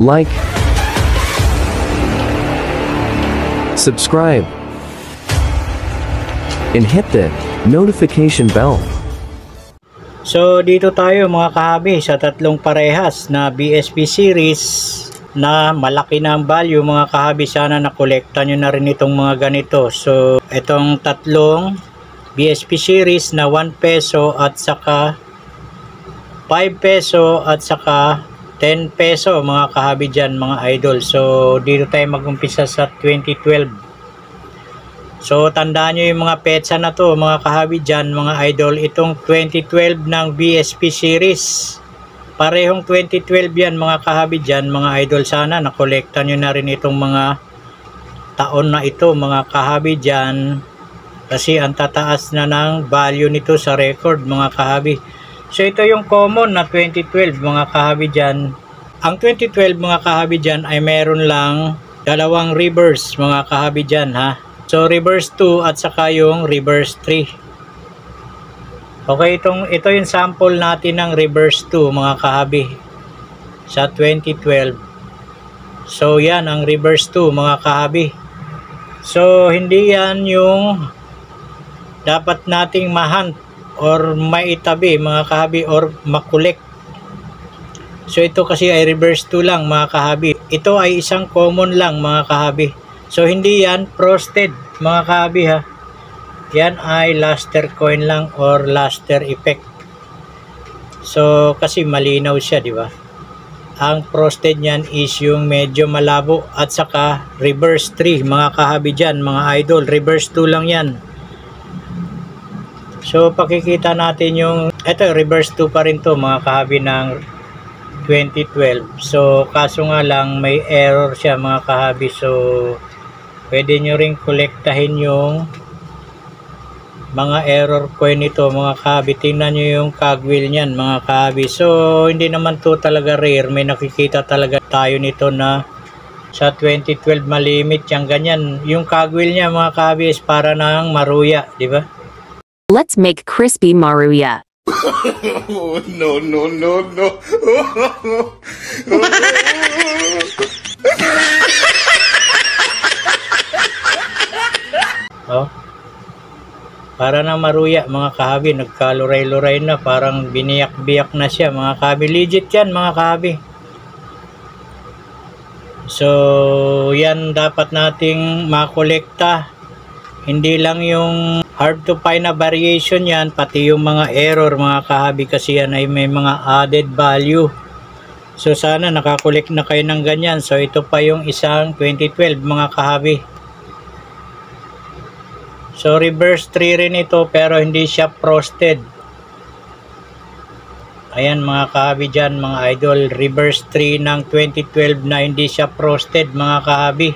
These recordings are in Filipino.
like, subscribe, and hit the notification bell. So dito tayo mga kahabi sa tatlong parehas na BSP series na malaki na ang value mga kahabi. Sana nakolekta nyo na rin itong mga ganito. So itong tatlong BSP series na 1 peso at saka 5 peso at saka 10 peso mga kahabi dyan mga idol. So dito tayo mag-umpisa sa 2012. So tandaan nyo yung mga petsa na to mga kahabi dyan mga idol. Itong 2012 ng BSP series, parehong 2012 yan mga kahabi dyan mga idol. Sana nakolekta nyo na rin itong mga taon na ito mga kahabi dyan, kasi ang tataas na ng value nito sa record mga kahabi. So ito yung common na 2012 mga kahabi dyan. Ang 2012 mga kahabi dyan ay meron lang dalawang reverse mga kahabi dyan ha. So reverse 2 at saka yung reverse 3. Okay, ito yung sample natin ng reverse 2 mga kahabi sa 2012. So yan ang reverse 2 mga kahabi. So hindi yan yung dapat nating mahunt or maitabi mga kahabi or makolek. So ito kasi ay reverse 2 lang mga kahabi. Ito ay isang common lang mga kahabi. So hindi yan frosted mga kahabi ha. Yan ay luster coin lang or luster effect. So kasi malinaw siya, di ba? Ang frosted niyan is yung medyo malabo at saka reverse 3 mga kahabi dyan mga idol. Reverse 2 lang yan. So pakikita natin yung ito reverse 2 pa rin to mga kahabi ng 2012. So kaso nga lang may error siya mga kahabi. So pwede nyo ring kolektahin yung mga error coin nito mga kahabi. Tingnan nyo yung cogwheel nyan mga kahabi. So hindi naman to talaga rare. May nakikita talaga tayo nito na sa 2012 malimit yung ganyan. Yung cogwheel nya mga kahabi is para ng maruya, di ba? Let's make crispy maruya. Oh, no, no, no, no. Oh. Para na maruya mga kahabi, nagkaluray-luray na, parang biniyak-biyak na siya mga kahabi. Legit yan mga kahabi. So yan dapat nating makolekta. Hindi lang yung hard to find na variation yan, pati yung mga error mga kahabi, kasi yan ay may mga added value. So sana nakakolekt na kayo ng ganyan. So ito pa yung isang 2012 mga kahabi. So reverse 3 rin ito pero hindi siya frosted. Ayan mga kahabi dyan mga idol. Reverse 3 ng 2012 na hindi siya frosted mga kahabi.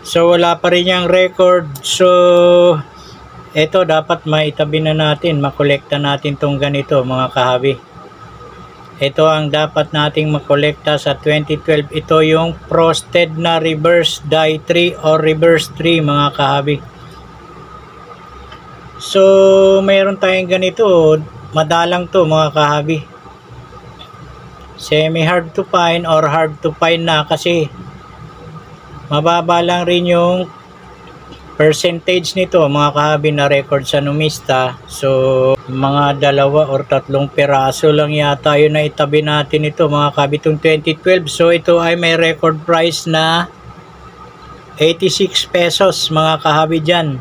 So wala pa rin yung record. So ito dapat maitabi na natin. Makolekta natin tong ganito mga kahabi. Ito ang dapat nating makolekta sa 2012. Ito yung frosted na reverse die 3 or reverse 3 mga kahabi. So mayroon tayong ganito, madalang to mga kahabi. Semi hard to find or hard to find na, kasi mababa lang rin yung percentage nito mga kahabi na record sa Numista. So mga 2 or 3 piraso lang yata yun na itabi natin ito mga kahabi itong 2012. So ito ay may record price na 86 pesos mga kahabi dyan.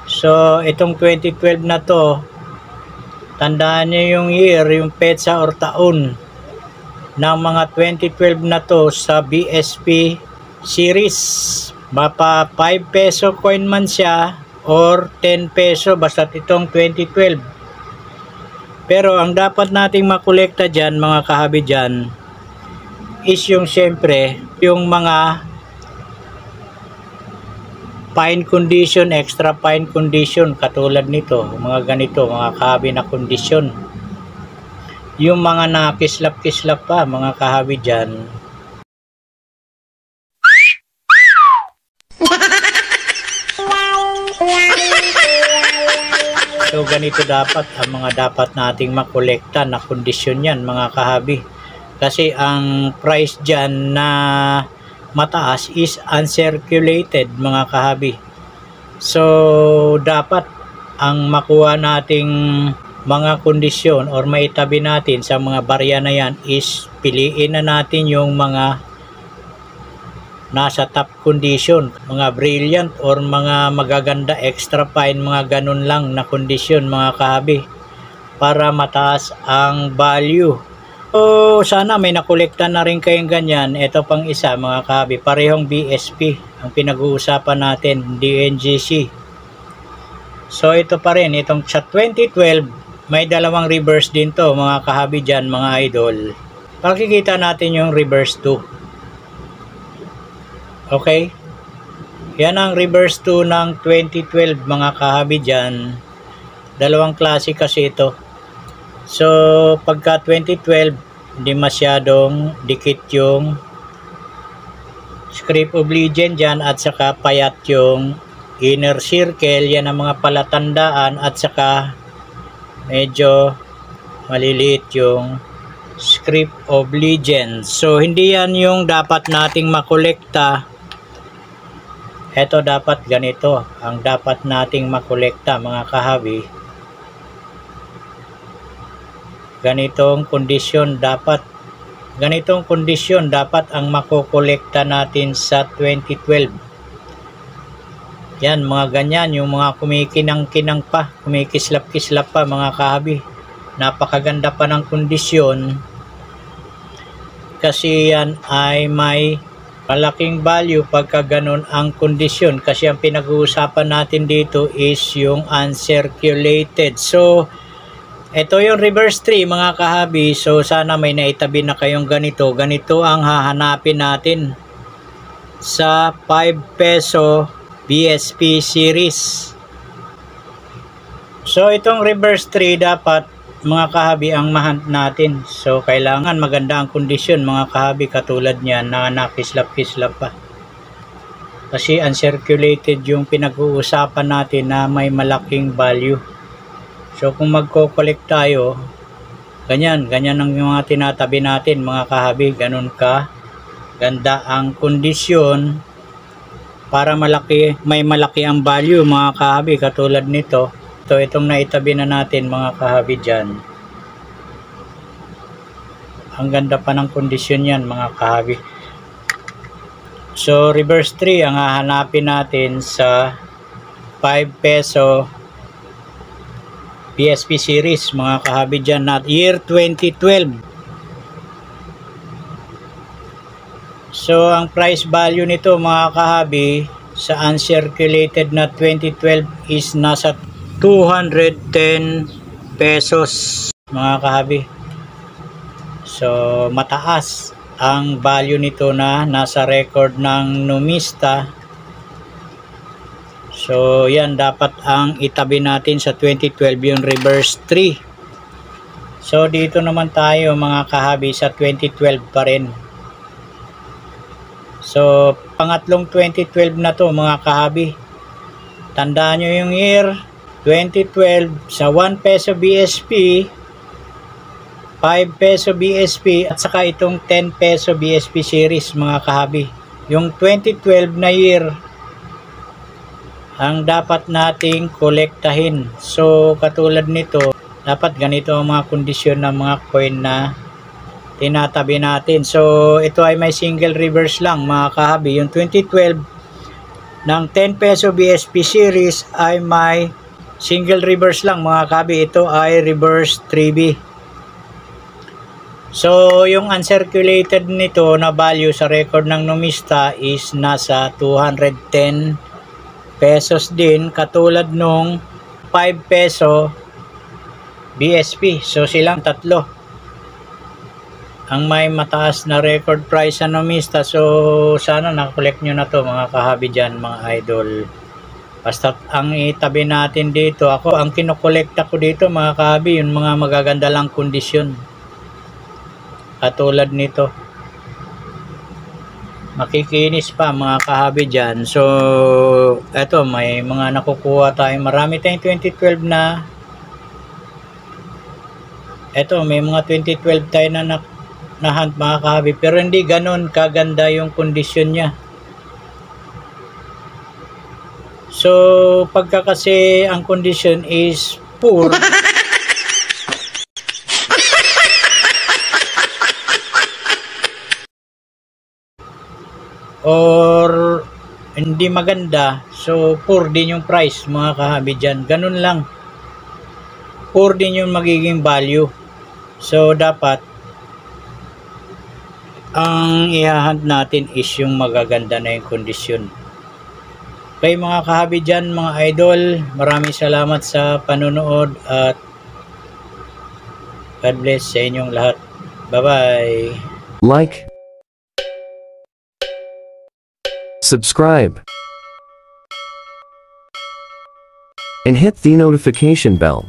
So itong 2012 na to, tandaan nyo yung year, yung petsa or taon ng mga 2012 na to sa BSP series. Mapa 5 peso coin man siya or 10 peso, basta itong 2012. Pero ang dapat nating makolekta dyan mga kahabi dyan is yung syempre yung mga fine condition, extra fine condition, katulad nito, mga ganito, mga kahabi na kondisyon. Yung mga nakislap-kislap pa, mga kahabi dyan. So ganito dapat, ang mga dapat nating makolekta na kondisyon yan, mga kahabi. Kasi ang price dyan na mataas is uncirculated mga kahabi. So dapat ang makuha nating mga kondisyon or maitabi natin sa mga barya na yan is piliin na natin yung mga nasa top condition, mga brilliant or mga magaganda, extra fine, mga ganun lang na kondisyon mga kahabi para mataas ang value. So sana may nakolekta na rin kayong ganyan. Ito pang isa mga kahabi, parehong BSP ang pinag-uusapan natin, DNGC. So ito pa rin, itong sa 2012 may dalawang reverse din to mga kahabi dyan mga idol. Pakikita natin yung reverse 2. Okay, yan ang reverse 2 ng 2012 mga kahabi dyan. Dalawang klase kasi ito. So pagka 2012 hindi masyadong dikit yung script of legend dyan at saka payat yung inner circle. Yan ang mga palatandaan at saka medyo maliliit yung script of legend. So hindi yan yung dapat nating makolekta. Ito dapat ganito ang dapat nating makolekta mga kahabi. Ganitong kondisyon dapat ang makokolekta natin sa 2012. Yan mga ganyan, yung mga kumikinang-kinang pa, kumikislap-kislap pa mga kahabi. Napakaganda pa ng kondisyon kasi yan ay may malaking value pagka ganun ang kondisyon, kasi ang pinag-uusapan natin dito is yung uncirculated. So ito yung reverse 3 mga kahabi. So sana may naitabi na kayong ganito. Ganito ang hahanapin natin sa 5 peso BSP series. So itong reverse 3 dapat mga kahabi ang mahunt natin. So kailangan maganda ang kondisyon mga kahabi, katulad niyan na nakislap-kislap pa. Kasi uncirculated yung pinag-uusapan natin na may malaking value. So kung magko-collect tayo, ganyan ang mga tinatabi natin mga kahabi. Ganun ka ganda ang kondisyon para may malaki ang value mga kahabi, katulad nito. Itong naitabi na natin mga kahabi dyan. Ang ganda pa ng kondisyon yan mga kahabi. So reverse 3 ang hahanapin natin sa 5 peso BSP series mga kahabi dyan, na year 2012. So ang price value nito mga kahabi sa uncirculated na 2012 is nasa 210 pesos mga kahabi. So mataas ang value nito na nasa record ng Numista. So yan dapat ang itabi natin sa 2012, yung reverse 3. So dito naman tayo mga kahabi sa 2012 pa rin. So pangatlong 2012 na to mga kahabi. Tandaan nyo yung year 2012 sa 1 peso BSP, 5 peso BSP at saka itong 10 peso BSP series mga kahabi. Yung 2012 na year ang dapat nating kolektahin. So katulad nito, dapat ganito ang mga kondisyon ng mga coin na tinatabi natin. So ito ay may single reverse lang mga kahabi. Yung 2012 ng 10 peso BSP series ay may single reverse lang mga kahabi. Ito ay reverse 3B. So yung uncirculated nito na value sa record ng Numista is nasa 210 pesos din, katulad nung 5 peso BSP. So silang tatlo ang may mataas na record price sa Numista. So sana nakakolect nyo na to mga kahabi dyan mga idol. Basta ang itabi natin dito, ang kinokolekta ko dito mga kahabi, yung mga magaganda lang kondisyon katulad nito. Makikinis pa mga kahabi dyan. So eto, may mga nakukuha tayo. Marami tayong 2012 na. Eto, may mga 2012 tayo na na hunt mga kahabi, pero hindi ganon kaganda yung kondisyon niya. So pagka kasi ang kondisyon is poor, or hindi maganda, so poor din yung price mga kahabi dyan. Ganun lang, poor din yung magiging value. So dapat ang i-hunt natin is yung magaganda na yung kondisyon. Okay mga kahabi dyan, mga idol, maraming salamat sa panonood at God bless sa inyong lahat. Bye bye. Like, subscribe, and hit the notification bell.